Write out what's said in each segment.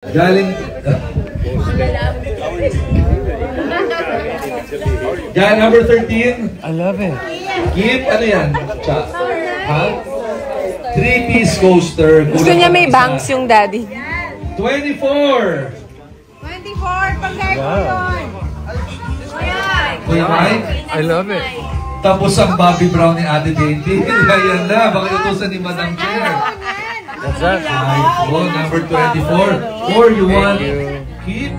Galing... Yan, number 13. I love it. Keep, ano yan? Cha. Ha? 3-piece coaster. Gusto niya may bangs yung daddy. 24. 24, pag-guard ko yun. Kuya Mike? I love it. Tapos ang Bobby Brown ni Ate Dainty. Ayan na, baka utusan ni Madam Chair. What's that? Oh, number 24. Or you want keep?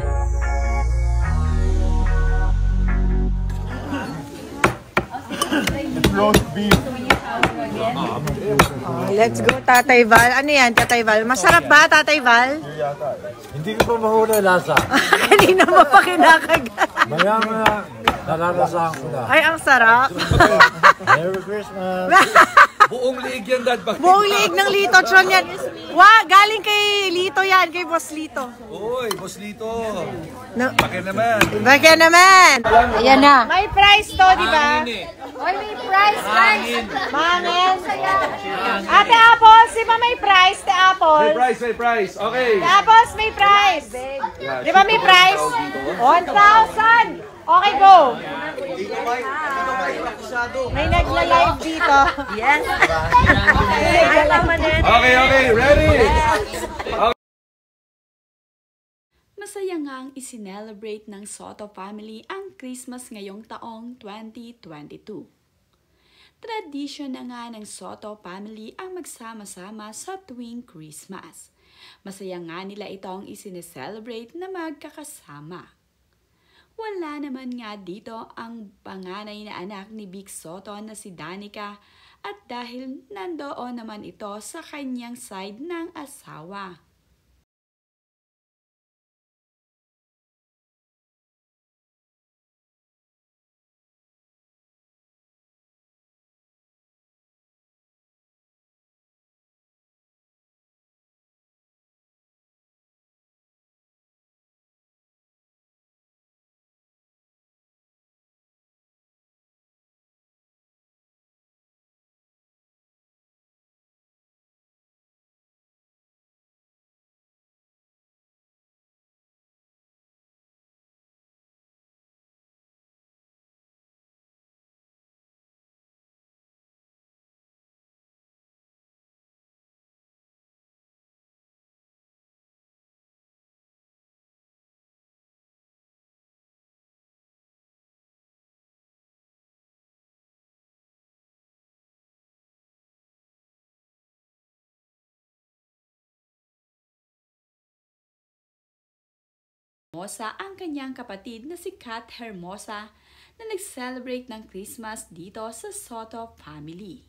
Roast beef. Let's go, Tatay Val. Ano yan, Tatay Val? Masarap ba, Tatay Val? Hindi ko pa mahula lasa. Hindi naman pa kinakagat. Maya-maya, nararasahan ko na. Ay, ang sarap. Merry Christmas! Buong liig yan, Dad. Buong liig ng Lito Tron yan. Galing kay Lito yan, kay Boss Lito. Uy, Boss Lito. No. Bakit naman? Bakit naman? Ayan na. May price to, di ba? Oy, may prize, guys. Mangin. Ate Apples, di ba may price, Te Apple? May price, may price. Okay. Te Apples, may price. Di ba may price? 1,000. Okay, go. May nagla-live dito. Yes. Okay, okay. Ready? Masaya ngang isinelebrate ng Soto family ang Christmas ngayong taong 2022. Tradisyon na nga ng Soto family ang magsama-sama sa tuwing Christmas. Masaya nga nila itong isineselebrate na magkakasama. Wala naman nga dito ang panganay na anak ni Big Soto na si Danica at dahil nandoon naman ito sa kanyang side ng asawa. Hermosa ang kanyang kapatid na si Kat Hermosa na nag-celebrate ng Christmas dito sa Soto family.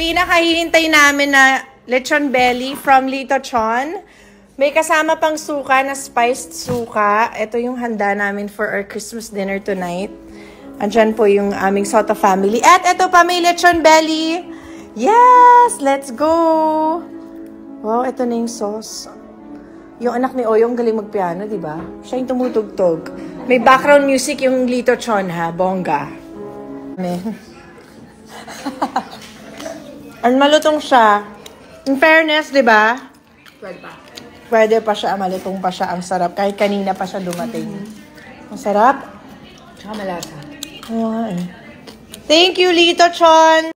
pinakahihintay namin na lechon belly from Lito Chon. May kasama pang suka na spiced suka. Ito yung handa namin for our Christmas dinner tonight. Andyan po yung aming Soto family. At ito pa, may lechon belly. Yes! Let's go! Wow, ito na yung sauce. Yung anak ni Oyong galing magpiano, di ba? Siya yung tumutugtog. May background music yung Lito Chon, ha? Bongga. Amen. Ang malutong siya. In fairness, di ba? Pwede pa siya, malutong pa siya. Ang sarap. Kahit kanina pa siya dumating. Ang sarap. Tsaka malasa. Ayan. Thank you, Lito Chon!